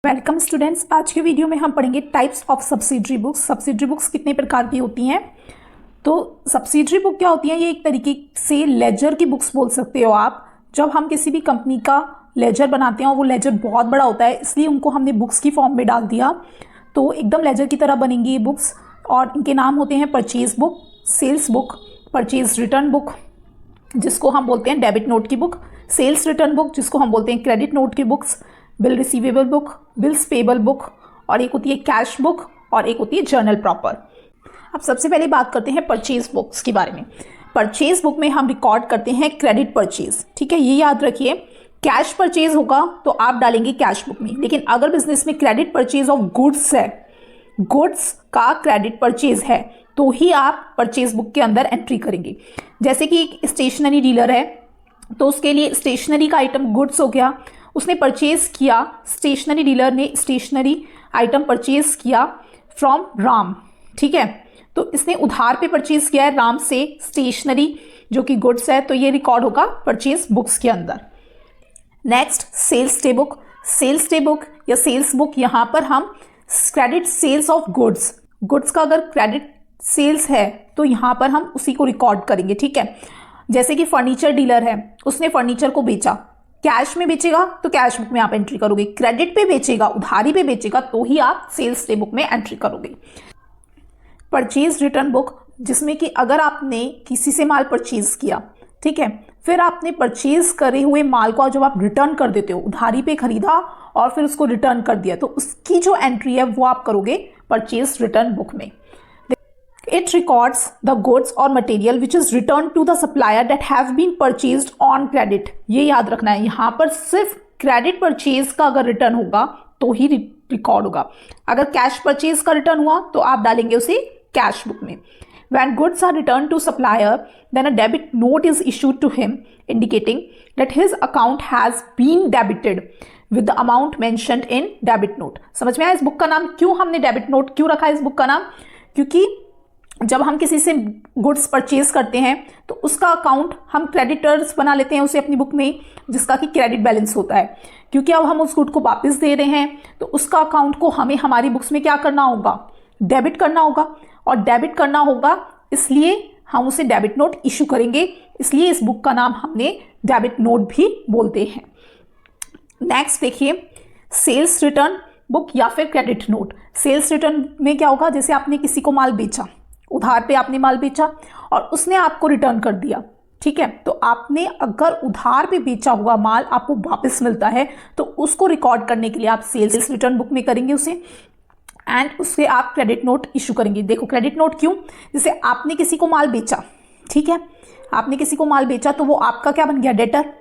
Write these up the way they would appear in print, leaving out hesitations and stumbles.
Welcome students. आज के video में हम पढ़ेंगे types of subsidiary books. Subsidiary books कितने प्रकार की होती हैं। तो सब्सिडरी बुक क्या होती है, ये एक तरीके से लेजर की बुक्स बोल सकते हो आप। जब हम किसी भी कंपनी का लेजर बनाते हैं और वो लेजर बहुत बड़ा होता है, इसलिए उनको हमने बुक्स की फॉर्म में डाल दिया, तो एकदम लेजर की तरह बनेंगी ये बुक्स। और इनके नाम होते हैं purchase book, sales book, purchase return book जिसको हम बोलते हैं डेबिट नोट की बुक, सेल्स रिटर्न बुक जिसको हम बोलते हैं क्रेडिट नोट की books, bill receivable book, bills payable book, और एक होती है कैश बुक, और एक होती है जर्नल प्रॉपर। अब सबसे पहले बात करते हैं परचेज बुक्स के बारे में। परचेज बुक में हम रिकॉर्ड करते हैं क्रेडिट परचेज, ठीक है, ये याद रखिए। कैश परचेज होगा तो आप डालेंगे कैश बुक में, लेकिन अगर बिजनेस में क्रेडिट परचेज ऑफ गुड्स है, गुड्स का क्रेडिट परचेज है, तो ही आप परचेज बुक के अंदर एंट्री करेंगे। जैसे कि एक स्टेशनरी डीलर है, तो उसके लिए स्टेशनरी का आइटम गुड्स हो गया, उसने परचेज किया, स्टेशनरी डीलर ने स्टेशनरी आइटम परचेज किया फ्रॉम राम, ठीक है, तो इसने उधार पे परचेज किया है राम से स्टेशनरी जो कि गुड्स है, तो ये रिकॉर्ड होगा परचेज बुक्स के अंदर। Next sales day book. Sales day book या सेल्स बुक, यहाँ पर हम credit sales of goods, goods का अगर क्रेडिट सेल्स है तो यहाँ पर हम उसी को रिकॉर्ड करेंगे, ठीक है। जैसे कि फर्नीचर डीलर है, उसने फर्नीचर को बेचा, कैश में बेचेगा तो कैश बुक में आप एंट्री करोगे, क्रेडिट पे बेचेगा, उधारी पे बेचेगा, तो ही आप सेल्स डे बुक में एंट्री करोगे। परचेज रिटर्न बुक, जिसमें कि अगर आपने किसी से माल परचेज किया, ठीक है, फिर आपने परचेज करे हुए माल को जब आप रिटर्न कर देते हो, उधारी पे खरीदा और फिर उसको रिटर्न कर दिया, तो उसकी जो एंट्री है वो आप करोगे परचेज रिटर्न बुक में। It records the goods or material which is returned to the supplier that have been purchased on credit। ये याद रखना है, यहाँ पर सिर्फ क्रेडिट परचेज का अगर रिटर्न होगा तो ही रिकॉर्ड होगा। अगर कैश परचेज का रिटर्न हुआ तो आप डालेंगे उसे कैश बुक में। When goods are returned to supplier, then a debit note is issued to him indicating that his account has been debited with the amount mentioned in debit note। समझ में आया इस बुक का नाम, क्यों हमने debit note क्यों रखा है इस बुक का नाम? क्योंकि जब हम किसी से गुड्स परचेज करते हैं तो उसका अकाउंट हम क्रेडिटर्स बना लेते हैं उसे अपनी बुक में, जिसका कि क्रेडिट बैलेंस होता है। क्योंकि अब हम उस गुड को वापस दे रहे हैं तो उसका अकाउंट को हमें हमारी बुक्स में क्या करना होगा, डेबिट करना होगा, और डेबिट करना होगा इसलिए हम उसे डेबिट नोट इशू करेंगे, इसलिए इस बुक का नाम हमने डेबिट नोट भी बोलते हैं। नेक्स्ट देखिए सेल्स रिटर्न बुक या फिर क्रेडिट नोट। सेल्स रिटर्न में क्या होगा, जैसे आपने किसी को माल बेचा, उधार पे आपने माल बेचा और उसने आपको रिटर्न कर दिया, ठीक है, तो आपने अगर उधार पे बेचा हुआ माल आपको वापस मिलता है तो उसको रिकॉर्ड करने के लिए आप सेल्स रिटर्न बुक में करेंगे उसे, एंड उससे आप क्रेडिट नोट इशू करेंगे। देखो क्रेडिट नोट क्यों, जैसे आपने किसी को माल बेचा, ठीक है, आपने किसी को माल बेचा तो वो आपका क्या बन गया, डेटर।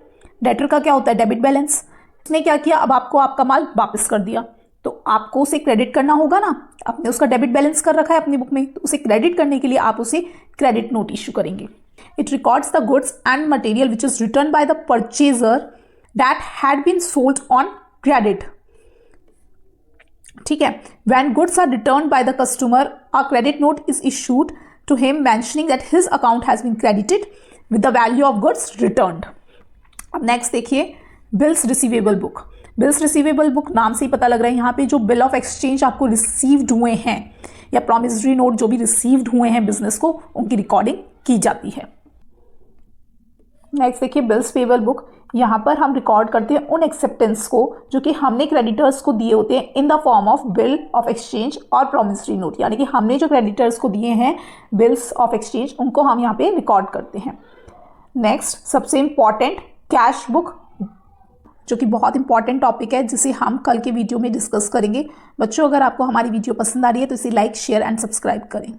डेटर का क्या होता है, डेबिट बैलेंस। उसने क्या किया, अब आपको आपका माल वापस कर दिया, तो आपको उसे क्रेडिट करना होगा ना, आपने उसका डेबिट बैलेंस कर रखा है अपनी बुक में, तो उसे क्रेडिट करने के लिए आप उसे क्रेडिट नोट इशू करेंगे। It records the goods and material which is return by the purchaser that had been sold on credit, ठीक है। When goods are return by the customer a credit note is issued to him mentioning that his account has been credited with the value of goods returned. अब next देखिए bills receivable book. Bills receivable book नाम से ही पता लग रहा है, यहाँ पे जो बिल ऑफ एक्सचेंज आपको रिसीव्ड हुए हैं या प्रॉमिसरी नोट जो भी रिसीव्ड हुए हैं बिजनेस को, उनकी रिकॉर्डिंग की जाती है। नेक्स्ट देखिए बिल्स पेबल बुक। यहाँ पर हम रिकॉर्ड करते हैं उन एक्सेप्टेंस को जो कि हमने क्रेडिटर्स को दिए होते हैं in the form of bill of exchange और प्रॉमिसरी नोट, यानी कि हमने जो क्रेडिटर्स को दिए हैं बिल्स ऑफ एक्सचेंज, उनको हम यहाँ पे रिकॉर्ड करते हैं। नेक्स्ट सबसे इंपॉर्टेंट कैश बुक, जो कि बहुत इंपॉर्टेंट टॉपिक है जिसे हम कल के वीडियो में डिस्कस करेंगे। बच्चों अगर आपको हमारी वीडियो पसंद आ रही है तो इसे लाइक, शेयर एंड सब्सक्राइब करें।